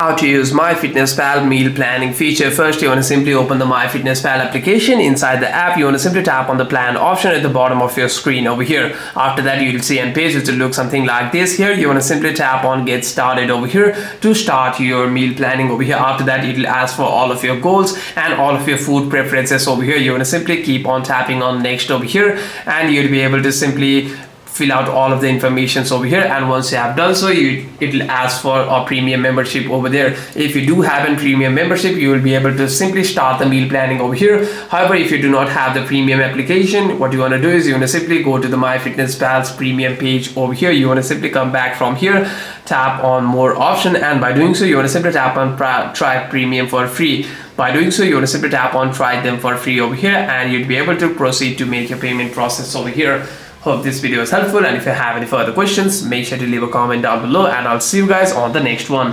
How to use MyFitnessPal Meal Planning feature. First, you want to simply open the MyFitnessPal application. Inside the app, you want to simply tap on the plan option at the bottom of your screen over here. After that, you will see a page which will look something like this. Here, you want to simply tap on Get Started over here to start your meal planning over here. After that, it will ask for all of your goals and all of your food preferences over here. You want to simply keep on tapping on Next over here, and you'll be able to simply fill out all of the information over here. And once you have done so, it will ask for a premium membership over there. If you do have a premium membership, you will be able to simply start the meal planning over here. However, if you do not have the premium application, what you want to do is you want to simply go to the MyFitnessPal's premium page over here. You want to simply come back from here, tap on more option, and by doing so, you want to simply tap on try premium for free. By doing so, you want to simply tap on try them for free over here, and you'll be able to proceed to make your payment process over here. Hope this video is helpful, and if you have any further questions, make sure to leave a comment down below, and I'll see you guys on the next one.